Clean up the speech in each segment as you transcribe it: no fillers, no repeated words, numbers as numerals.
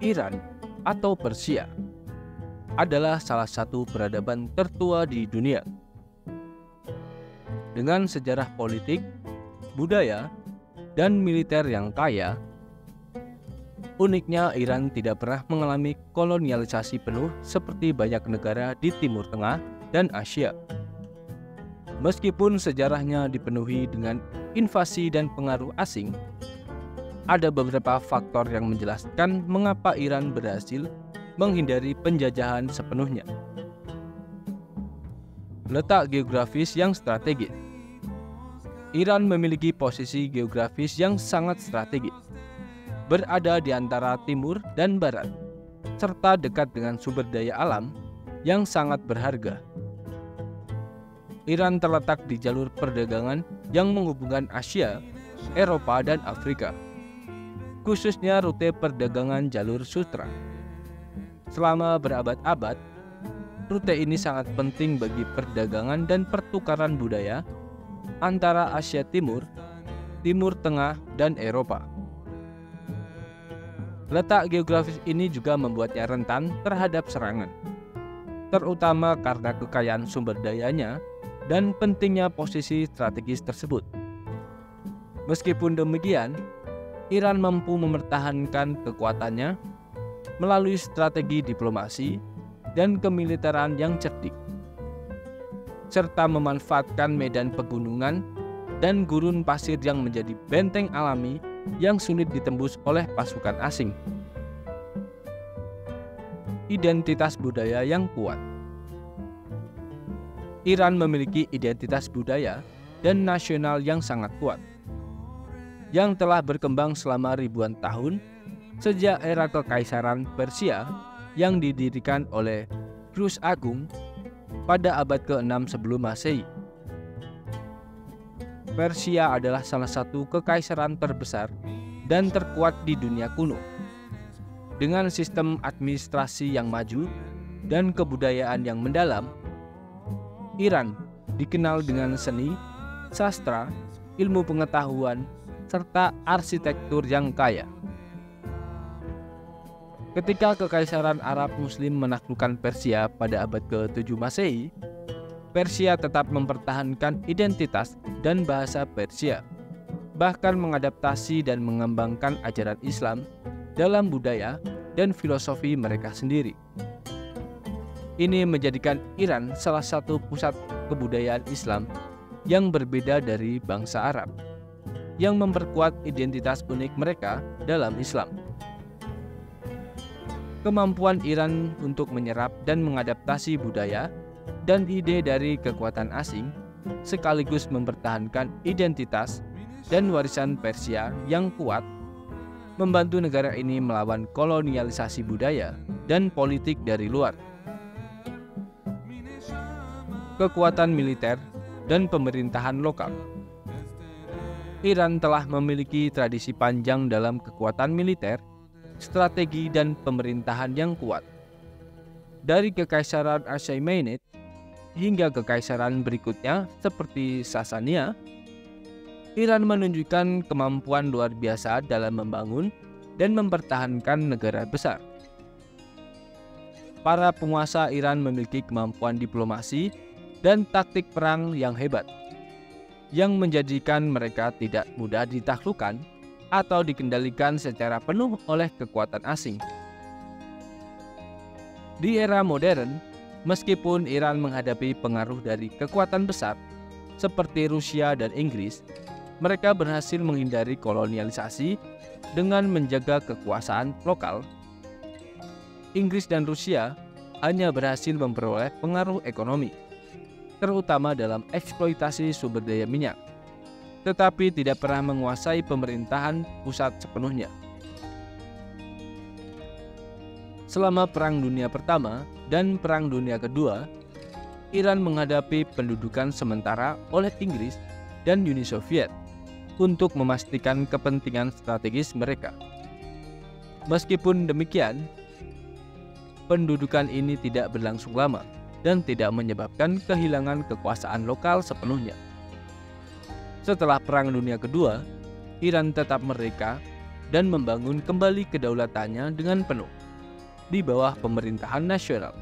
Iran atau Persia adalah salah satu peradaban tertua di dunia. Dengan sejarah politik, budaya, dan militer yang kaya, uniknya Iran tidak pernah mengalami kolonialisasi penuh seperti banyak negara di Timur Tengah dan Asia. Meskipun sejarahnya dipenuhi dengan invasi dan pengaruh asing, ada beberapa faktor yang menjelaskan mengapa Iran berhasil menghindari penjajahan sepenuhnya. Letak geografis yang strategis. Iran memiliki posisi geografis yang sangat strategis, berada di antara timur dan barat, serta dekat dengan sumber daya alam yang sangat berharga. Iran terletak di jalur perdagangan yang menghubungkan Asia, Eropa, dan Afrika, khususnya rute perdagangan jalur sutra. Selama berabad-abad, rute ini sangat penting bagi perdagangan dan pertukaran budaya antara Asia Timur, Timur Tengah, dan Eropa. Letak geografis ini juga membuatnya rentan terhadap serangan, terutama karena kekayaan sumber dayanya dan pentingnya posisi strategis tersebut. Meskipun demikian, Iran mampu mempertahankan kekuatannya melalui strategi diplomasi dan kemiliteran yang cerdik, serta memanfaatkan medan pegunungan dan gurun pasir yang menjadi benteng alami yang sulit ditembus oleh pasukan asing. Identitas budaya yang kuat. Iran memiliki identitas budaya dan nasional yang sangat kuat, yang telah berkembang selama ribuan tahun sejak era Kekaisaran Persia yang didirikan oleh Cyrus Agung pada abad ke-6 sebelum Masehi. Persia adalah salah satu kekaisaran terbesar dan terkuat di dunia kuno, dengan sistem administrasi yang maju dan kebudayaan yang mendalam. Iran dikenal dengan seni, sastra, ilmu pengetahuan, serta arsitektur yang kaya. Ketika Kekaisaran Arab Muslim menaklukkan Persia pada abad ke-7 Masehi, Persia tetap mempertahankan identitas dan bahasa Persia, bahkan mengadaptasi dan mengembangkan ajaran Islam dalam budaya dan filosofi mereka sendiri. Ini menjadikan Iran salah satu pusat kebudayaan Islam yang berbeda dari bangsa Arab, yang memperkuat identitas unik mereka dalam Islam. Kemampuan Iran untuk menyerap dan mengadaptasi budaya dan ide dari kekuatan asing, sekaligus mempertahankan identitas dan warisan Persia yang kuat, membantu negara ini melawan kolonialisasi budaya dan politik dari luar. Kekuatan militer dan pemerintahan lokal. Iran telah memiliki tradisi panjang dalam kekuatan militer, strategi, dan pemerintahan yang kuat. Dari Kekaisaran Achaemenid hingga kekaisaran berikutnya seperti Sasania, Iran menunjukkan kemampuan luar biasa dalam membangun dan mempertahankan negara besar. Para penguasa Iran memiliki kemampuan diplomasi dan taktik perang yang hebat, yang menjadikan mereka tidak mudah ditaklukkan atau dikendalikan secara penuh oleh kekuatan asing. Di era modern, meskipun Iran menghadapi pengaruh dari kekuatan besar seperti Rusia dan Inggris, mereka berhasil menghindari kolonialisasi dengan menjaga kekuasaan lokal. Inggris dan Rusia hanya berhasil memperoleh pengaruh ekonomi, terutama dalam eksploitasi sumber daya minyak, tetapi tidak pernah menguasai pemerintahan pusat sepenuhnya. Selama Perang Dunia Pertama dan Perang Dunia Kedua, Iran menghadapi pendudukan sementara oleh Inggris dan Uni Soviet untuk memastikan kepentingan strategis mereka. Meskipun demikian, pendudukan ini tidak berlangsung lama dan tidak menyebabkan kehilangan kekuasaan lokal sepenuhnya. Setelah Perang Dunia Kedua, Iran tetap merdeka dan membangun kembali kedaulatannya dengan penuh. di bawah pemerintahan nasional.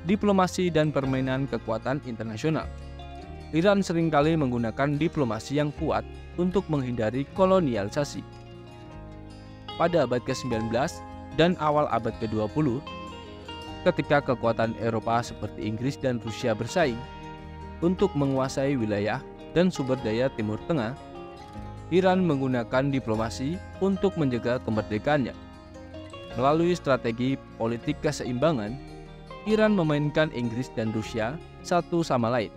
Diplomasi dan permainan kekuatan internasional. Iran seringkali menggunakan diplomasi yang kuat untuk menghindari kolonialisasi. Pada abad ke-19 dan awal abad ke-20, ketika kekuatan Eropa seperti Inggris dan Rusia bersaing untuk menguasai wilayah dan sumber daya Timur Tengah, Iran menggunakan diplomasi untuk menjaga kemerdekaannya. Melalui strategi politik keseimbangan, Iran memainkan Inggris dan Rusia satu sama lain,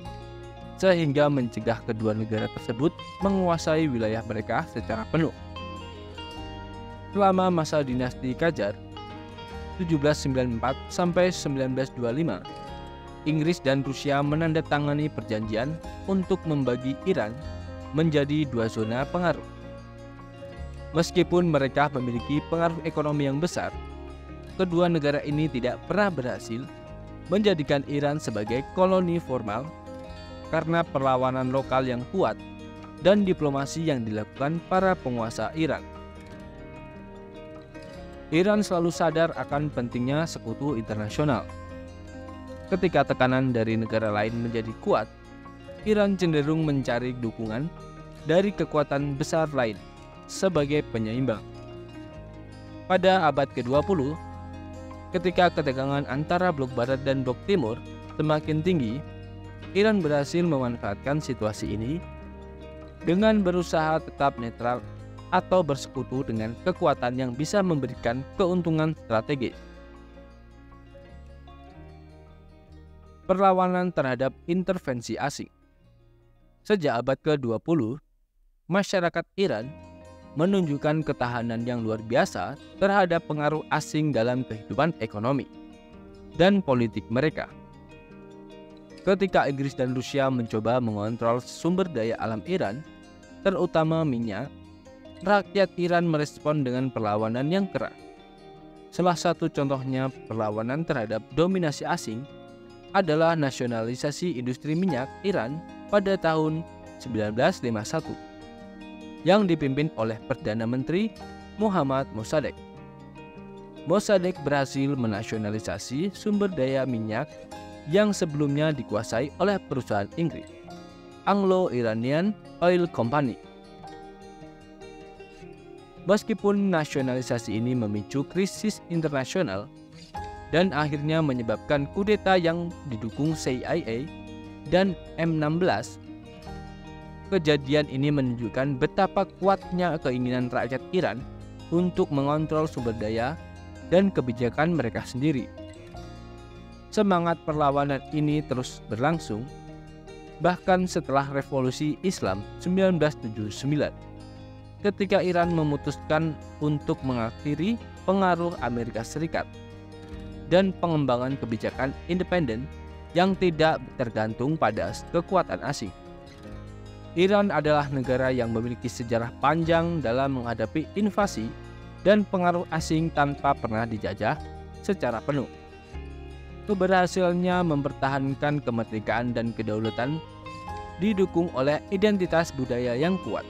sehingga mencegah kedua negara tersebut menguasai wilayah mereka secara penuh. Selama masa dinasti Qajar 1794 sampai 1925, Inggris dan Rusia menandatangani perjanjian untuk membagi Iran menjadi dua zona pengaruh. Meskipun mereka memiliki pengaruh ekonomi yang besar, kedua negara ini tidak pernah berhasil menjadikan Iran sebagai koloni formal karena perlawanan lokal yang kuat dan diplomasi yang dilakukan para penguasa Iran. Iran selalu sadar akan pentingnya sekutu internasional. Ketika tekanan dari negara lain menjadi kuat, Iran cenderung mencari dukungan dari kekuatan besar lain sebagai penyeimbang. Pada abad ke-20, ketika ketegangan antara blok barat dan blok timur semakin tinggi, Iran berhasil memanfaatkan situasi ini dengan berusaha tetap netral atau bersekutu dengan kekuatan yang bisa memberikan keuntungan strategis. Perlawanan terhadap intervensi asing. Sejak abad ke-20, masyarakat Iran menunjukkan ketahanan yang luar biasa terhadap pengaruh asing dalam kehidupan ekonomi dan politik mereka. Ketika Inggris dan Rusia mencoba mengontrol sumber daya alam Iran, terutama minyak, rakyat Iran merespon dengan perlawanan yang keras. Salah satu contohnya perlawanan terhadap dominasi asing adalah nasionalisasi industri minyak Iran pada tahun 1951 yang dipimpin oleh Perdana Menteri Muhammad Mossadegh. Mossadegh berhasil menasionalisasi sumber daya minyak yang sebelumnya dikuasai oleh perusahaan Inggris, Anglo-Iranian Oil Company. Meskipun nasionalisasi ini memicu krisis internasional dan akhirnya menyebabkan kudeta yang didukung CIA dan M16, kejadian ini menunjukkan betapa kuatnya keinginan rakyat Iran untuk mengontrol sumber daya dan kebijakan mereka sendiri. Semangat perlawanan ini terus berlangsung, bahkan setelah Revolusi Islam 1979, ketika Iran memutuskan untuk mengakhiri pengaruh Amerika Serikat dan pengembangan kebijakan independen yang tidak tergantung pada kekuatan asing. Iran adalah negara yang memiliki sejarah panjang dalam menghadapi invasi dan pengaruh asing tanpa pernah dijajah secara penuh. Keberhasilannya mempertahankan kemerdekaan dan kedaulatan didukung oleh identitas budaya yang kuat,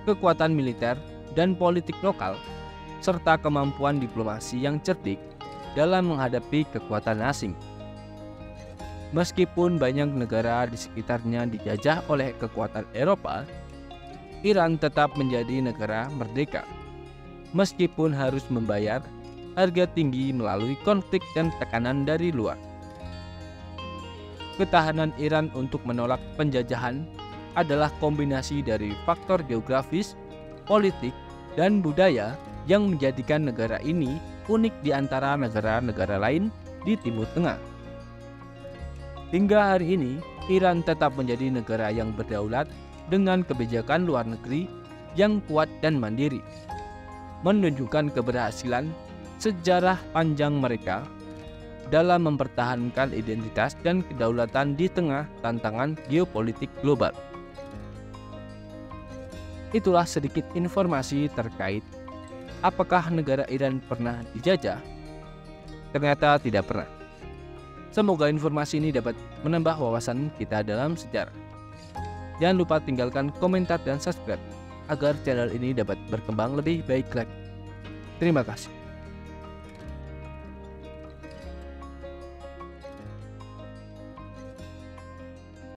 kekuatan militer dan politik lokal, serta kemampuan diplomasi yang cerdik dalam menghadapi kekuatan asing. Meskipun banyak negara di sekitarnya dijajah oleh kekuatan Eropa, Iran tetap menjadi negara merdeka, meskipun harus membayar harga tinggi melalui konflik dan tekanan dari luar. Ketahanan Iran untuk menolak penjajahan adalah kombinasi dari faktor geografis, politik, dan budaya yang menjadikan negara ini unik di antara negara-negara lain di Timur Tengah. Hingga hari ini, Iran tetap menjadi negara yang berdaulat dengan kebijakan luar negeri yang kuat dan mandiri, menunjukkan keberhasilan sejarah panjang mereka dalam mempertahankan identitas dan kedaulatan di tengah tantangan geopolitik global. Itulah sedikit informasi terkait apakah negara Iran pernah dijajah? Ternyata tidak pernah. Semoga informasi ini dapat menambah wawasan kita dalam sejarah. Jangan lupa tinggalkan komentar dan subscribe agar channel ini dapat berkembang lebih baik lagi. Terima kasih.